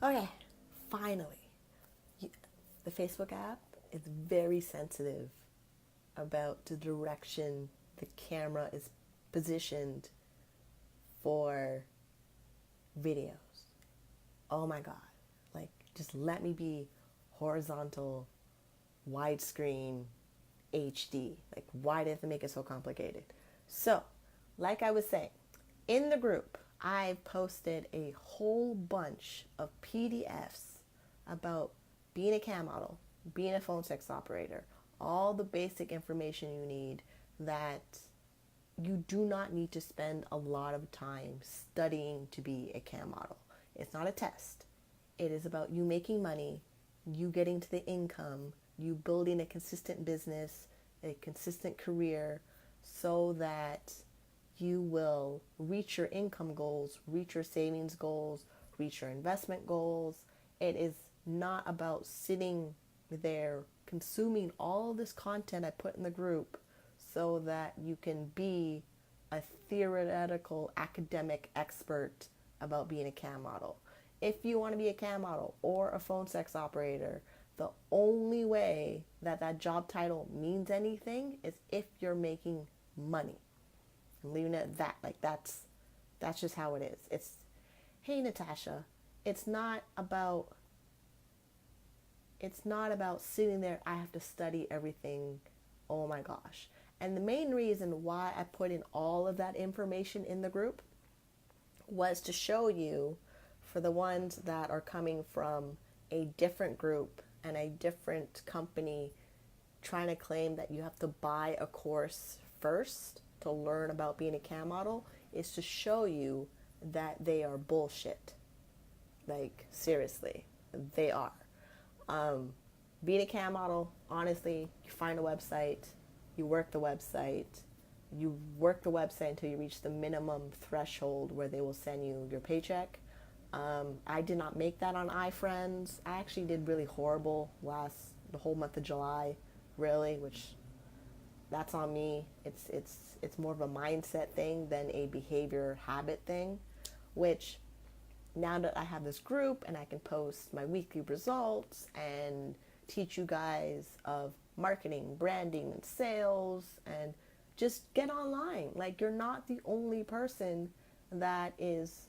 Okay, finally. The Facebook app is very sensitive about the direction the camera is positioned for videos. Oh my God. Like, just let me be horizontal, widescreen, HD. Like, why do they have to make it so complicated? So, like I was saying, in the group, I've posted a whole bunch of PDFs about being a cam model, being a phone sex operator, all the basic information you need that you do not need to spend a lot of time studying to be a cam model. It's not a test. It is about you making money, you getting to the income, you building a consistent business, a consistent career, so that you will reach your income goals, reach your savings goals, reach your investment goals. It is not about sitting there consuming all this content I put in the group so that you can be a theoretical academic expert about being a cam model. If you want to be a cam model or a phone sex operator, the only way that that job title means anything is if you're making money. I'm leaving it at that. Like that's just how it is. It's hey Natasha, it's not about sitting there, I have to study everything. Oh my gosh. And the main reason why I put in all of that information in the group was to show you, for the ones that are coming from a different group and a different company trying to claim that you have to buy a course first to learn about being a cam model, is to show you that they are bullshit. Like, seriously, they are. Um, Being a cam model, honestly, you find a website, you work the website, you work the website until you reach the minimum threshold where they will send you your paycheck. I did not make that on iFriends. I actually did really horrible the whole month of July, really, which that's on me. It's more of a mindset thing than a behavior habit thing, which now that I have this group and I can post my weekly results and teach you guys of marketing, branding, and sales, and just get online. Like, you're not the only person that is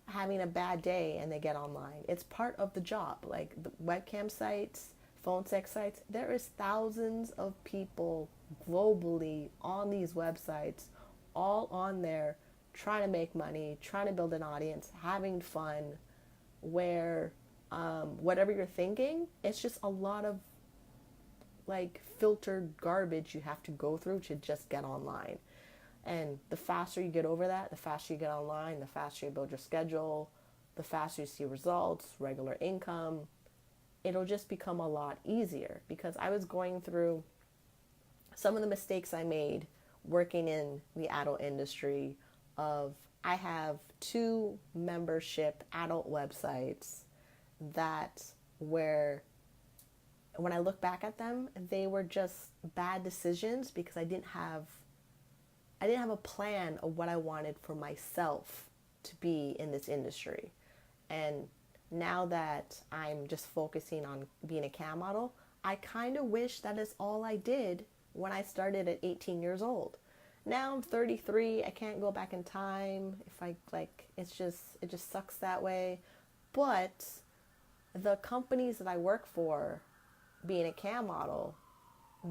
having a bad day and they get online. It's part of the job. Like the webcam sites, phone sex sites, there is thousands of people globally on these websites, all on there trying to make money, trying to build an audience, having fun, where whatever you're thinking, it's just a lot of like filtered garbage you have to go through to just get online. And the faster you get over that, the faster you get online, the faster you build your schedule, the faster you see results, regular income, it'll just become a lot easier. Because I was going through some of the mistakes I made working in the adult industry of I have two membership adult websites that where when I look back at them, they were just bad decisions because I didn't have a plan of what I wanted for myself to be in this industry. And now that I'm just focusing on being a cam model, I kind of wish that is all I did when I started at 18 years old. Now I'm 33, I can't go back in time. If I like, it just sucks that way. But the companies that I work for, being a cam model,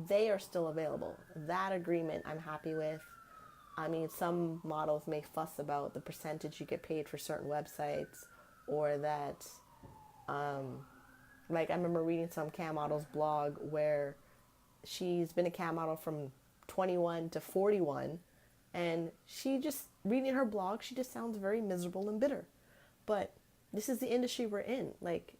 they are still available. That agreement I'm happy with. I mean, some models may fuss about the percentage you get paid for certain websites, or that, like, I remember reading some cam model's blog where she's been a cam model from 21 to 41, and she just, reading her blog, she just sounds very miserable and bitter. But this is the industry we're in. Like,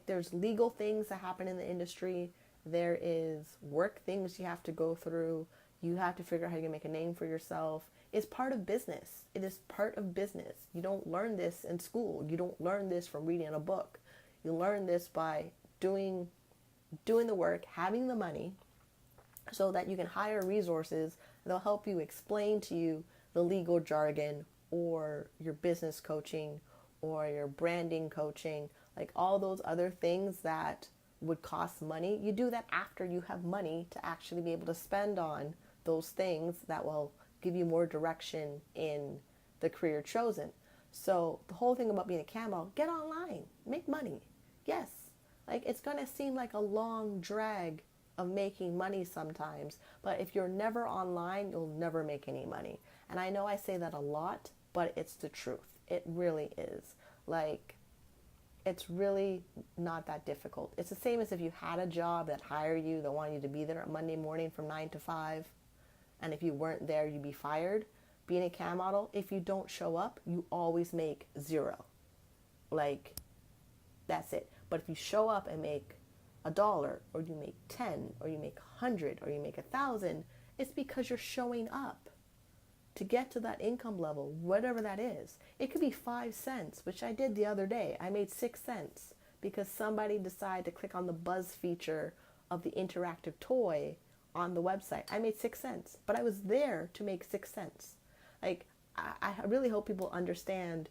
there's legal things that happen in the industry. There is work things you have to go through. You have to figure out how you can make a name for yourself. It's part of business. It is part of business. You don't learn this in school. You don't learn this from reading a book. You learn this by doing the work, having the money, so that you can hire resources that'll help you explain to you the legal jargon or your business coaching or your branding coaching, like all those other things that would cost money, you do that after you have money to actually be able to spend on those things that will give you more direction in the career chosen. So the whole thing about being a cam model, get online, make money. Yes, like it's gonna seem like a long drag of making money sometimes, but if you're never online, you'll never make any money. And I know I say that a lot, but it's the truth. It really is. Like, it's really not that difficult. It's the same as if you had a job that hired you, that wanted you to be there on Monday morning from 9 to 5, and if you weren't there, you'd be fired. Being a cam model, if you don't show up, you always make zero. Like, that's it. But if you show up and make $1, or you make 10, or you make 100, or you make 1,000, it's because you're showing up to get to that income level, whatever that is. It could be 5 cents, which I did the other day. I made 6 cents because somebody decided to click on the buzz feature of the interactive toy on the website. I made 6 cents, but I was there to make 6 cents. Like, I really hope people understand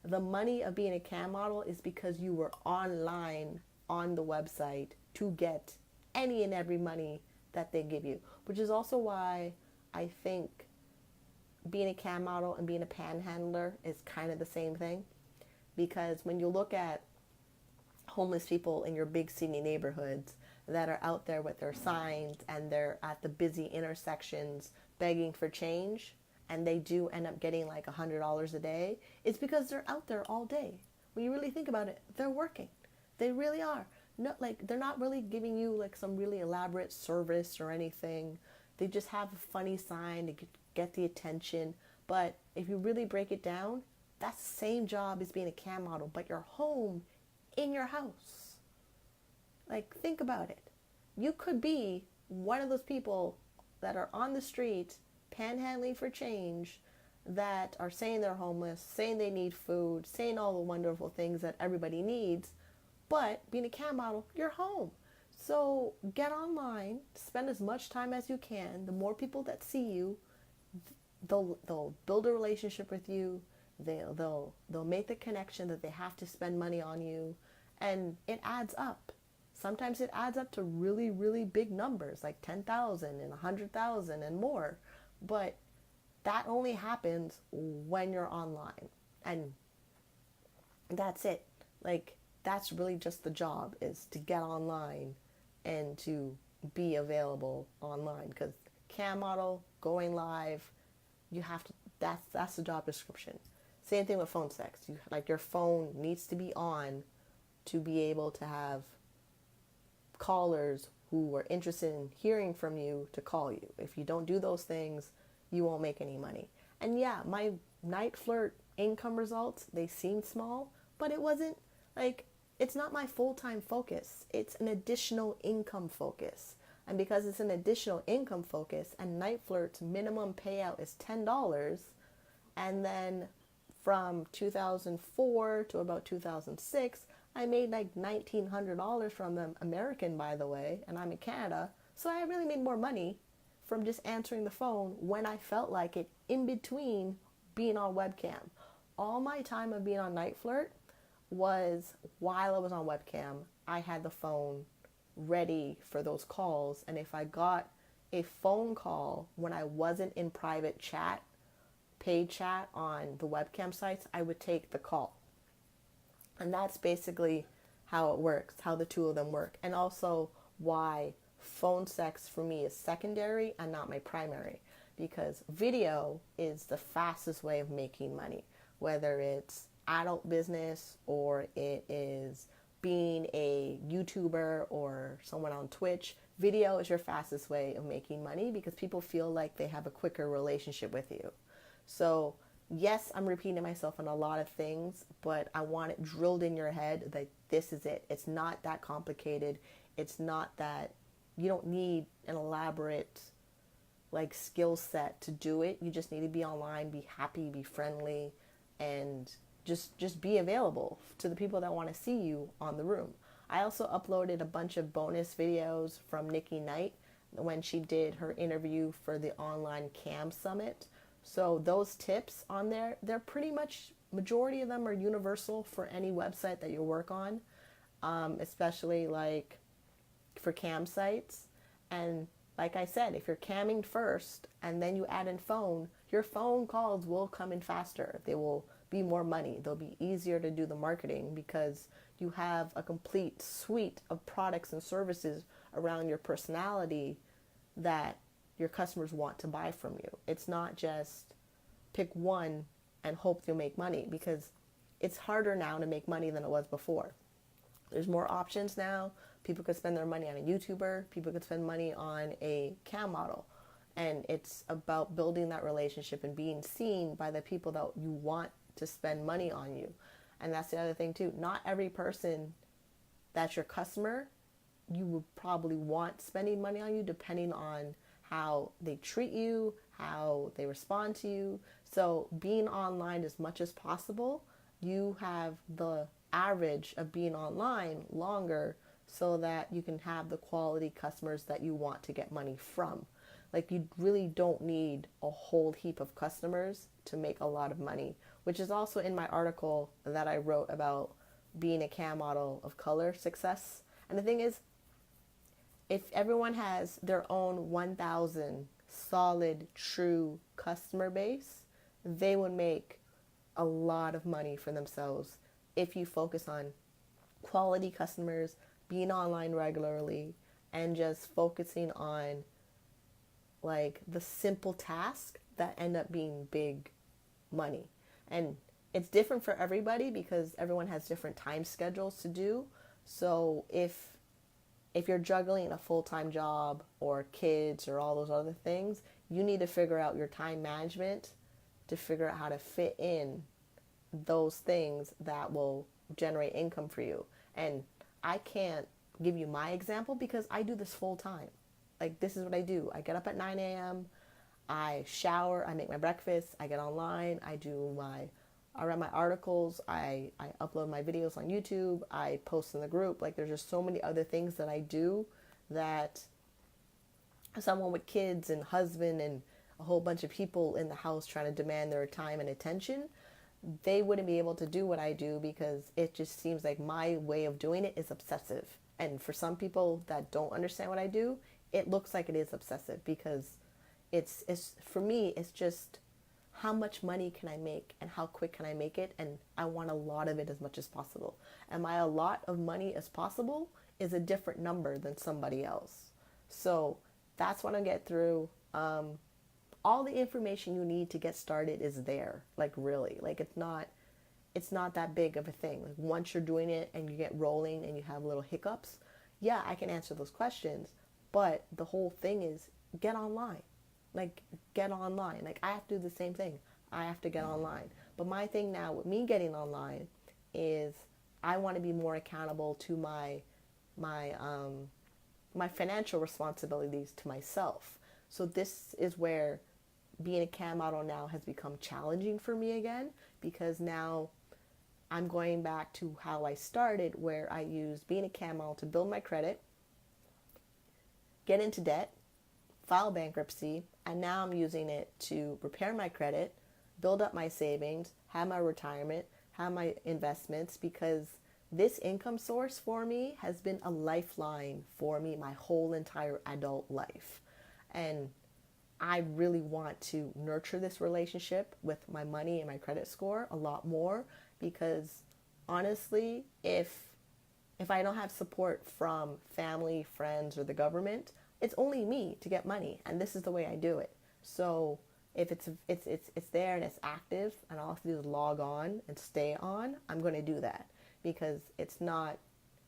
the money of being a cam model is because you were online on the website to get any and every money that they give you, which is also why I think being a cam model and being a panhandler is kind of the same thing. Because when you look at homeless people in your big city neighborhoods that are out there with their signs and they're at the busy intersections begging for change, and they do end up getting like $100 a day, it's because they're out there all day. When you really think about it, they're working. They really are. No, like, they're not really giving you like some really elaborate service or anything. They just have a funny sign to get the attention. But if you really break it down, that's the same job as being a cam model, but you're home in your house. Like, think about it. You could be one of those people that are on the street panhandling for change, that are saying they're homeless, saying they need food, saying all the wonderful things that everybody needs. But being a cam model, you're home. So get online, spend as much time as you can. The more people that see you, they'll build a relationship with you. They'll make the connection that they have to spend money on you, and it adds up. Sometimes it adds up to really, really big numbers, like 10,000 and 100,000 and more. But that only happens when you're online, and that's it. Like, that's really just the job, is to get online and to be available online. Because cam model, going live, you have to, that's the job description. Same thing with phone sex. Your phone needs to be on to be able to have callers who are interested in hearing from you to call you. If you don't do those things, you won't make any money. And yeah, my night flirt income results, they seemed small, but it wasn't like, it's not my full-time focus. It's an additional income focus. And because it's an additional income focus, and night flirt's minimum payout is $10, and then from 2004 to about 2006, I made like $1,900 from them, American, by the way, and I'm in Canada. So I really made more money from just answering the phone when I felt like it, in between being on webcam. All my time of being on night flirt was while I was on webcam. I had the phone ready for those calls, and if I got a phone call when I wasn't in private chat, paid chat on the webcam sites, I would take the call. And that's basically how it works, how the two of them work. And also why phone sex for me is secondary and not my primary. Because video is the fastest way of making money. Whether it's adult business or it is being a YouTuber or someone on Twitch, video is your fastest way of making money because people feel like they have a quicker relationship with you. So yes, I'm repeating myself on a lot of things, but I want it drilled in your head that this is it. It's not that complicated. It's not that you don't need an elaborate like skill set to do it. You just need to be online, be happy, be friendly, and just be available to the people that want to see you on the room. I also uploaded a bunch of bonus videos from Nikki Knight when she did her interview for the online cam summit. So those tips on there, they're pretty much majority of them are universal for any website that you work on, especially like for cam sites. And like I said, if you're camming first and then you add in phone, your phone calls will come in faster. They will be more money. They'll be easier to do the marketing because you have a complete suite of products and services around your personality that your customers want to buy from you. It's not just pick one and hope you'll make money, because it's harder now to make money than it was before. There's more options now. People could spend their money on a YouTuber. People could spend money on a cam model. And it's about building that relationship and being seen by the people that you want to spend money on you. And that's the other thing too. Not every person that's your customer, you would probably want spending money on you, depending on how they treat you, how they respond to you. So being online as much as possible, you have the average of being online longer so that you can have the quality customers that you want to get money from. Like, you really don't need a whole heap of customers to make a lot of money, which is also in my article that I wrote about being a cam model of color success. And the thing is, if everyone has their own 1,000 solid, true customer base, they would make a lot of money for themselves if you focus on quality customers, being online regularly, and just focusing on like the simple tasks that end up being big money. And it's different for everybody because everyone has different time schedules to do. So if you're juggling a full-time job or kids or all those other things, you need to figure out your time management to figure out how to fit in those things that will generate income for you. And I can't give you my example because I do this full time. Like, this is what I do. I get up at 9 a.m., I shower, I make my breakfast, I get online, I write my articles, I upload my videos on YouTube, I post in the group. Like, there's just so many other things that I do that someone with kids and husband and a whole bunch of people in the house trying to demand their time and attention, they wouldn't be able to do what I do because it just seems like my way of doing it is obsessive. And for some people that don't understand what I do, it looks like it is obsessive because it's for me, it's just how much money can I make and how quick can I make it, and I want a lot of it as much as possible. And my a lot of money as possible is a different number than somebody else. So that's what I get through. All the information you need to get started is there. Like, really, like it's not that big of a thing. Like, once you're doing it and you get rolling and you have little hiccups, yeah, I can answer those questions. But the whole thing is get online. Like, get online. Like, I have to do the same thing. I have to get online. But my thing now with me getting online is I want to be more accountable to my financial responsibilities to myself. So this is where being a cam model now has become challenging for me again, because now I'm going back to how I started, where I used being a cam model to build my credit, get into debt, file bankruptcy, and now I'm using it to repair my credit, build up my savings, have my retirement, have my investments, because this income source for me has been a lifeline for me my whole entire adult life. And I really want to nurture this relationship with my money and my credit score a lot more, because honestly, if I don't have support from family, friends, or the government, it's only me to get money, and this is the way I do it. So if it's there and it's active, and all I have to do is log on and stay on, I'm going to do that, because it's not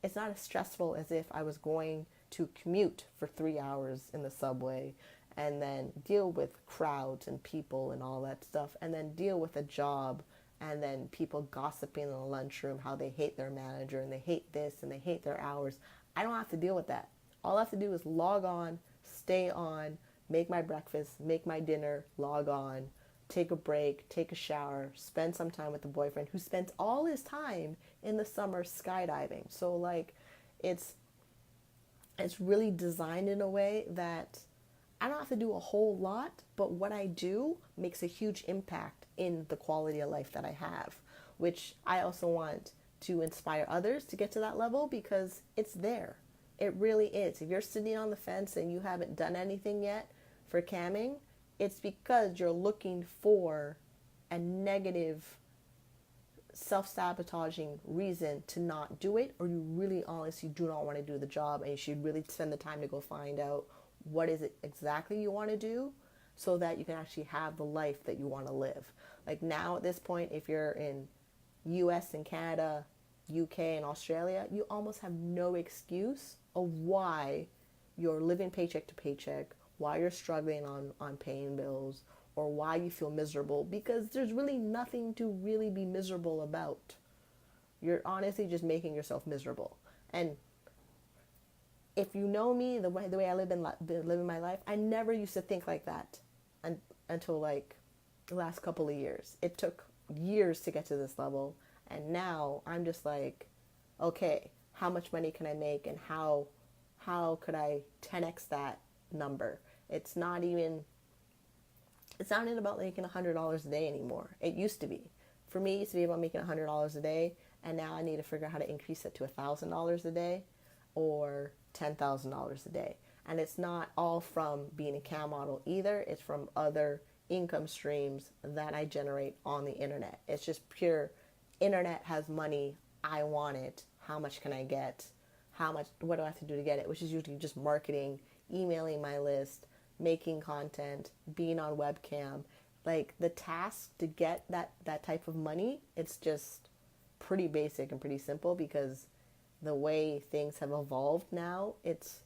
as stressful as if I was going to commute for 3 hours in the subway and then deal with crowds and people and all that stuff, and then deal with a job, and then people gossiping in the lunchroom how they hate their manager and they hate this and they hate their hours. I don't have to deal with that. All I have to do is log on, stay on, make my breakfast, make my dinner, log on, take a break, take a shower, spend some time with the boyfriend who spends all his time in the summer skydiving. So like, it's really designed in a way that I don't have to do a whole lot, but what I do makes a huge impact in the quality of life that I have. which I also want to inspire others to get to that level because it's there. It really is. If you're sitting on the fence and you haven't done anything yet for camming, it's because you're looking for a negative, self-sabotaging reason to not do it, or you really honestly do not want to do the job, and you should really spend the time to go find out what is it exactly you want to do so that you can actually have the life that you want to live. Like now at this point, if you're in US and Canada, UK and Australia, you almost have no excuse of why you're living paycheck to paycheck, why you're struggling on paying bills, or why you feel miserable, because there's really nothing to really be miserable about. You're honestly just making yourself miserable. And if you know me, the way I been living my life, I never used to think like that until like the last couple of years. It took years to get to this level, and now I'm just like, okay, how much money can I make, and how could I 10x that number? It's not even about making $100 a day anymore. It used to be. For me, it used to be about making $100 a day, and now I need to figure out how to increase it to $1,000 a day or $10,000 a day. And it's not all from being a cam model either. It's from other income streams that I generate on the internet. It's just pure internet has money. I want it. How much can I get? What do I have to do to get it? Which is usually just marketing, emailing my list, making content, being on webcam. Like the task to get that type of money, it's just pretty basic and pretty simple, because the way things have evolved now, it's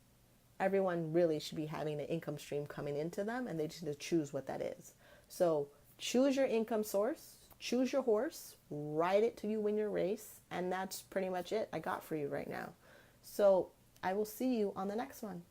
everyone really should be having an income stream coming into them, and they just need to choose what that is. So choose your income source, choose your horse, ride it till you win your race, and that's pretty much it I got for you right now. So I will see you on the next one.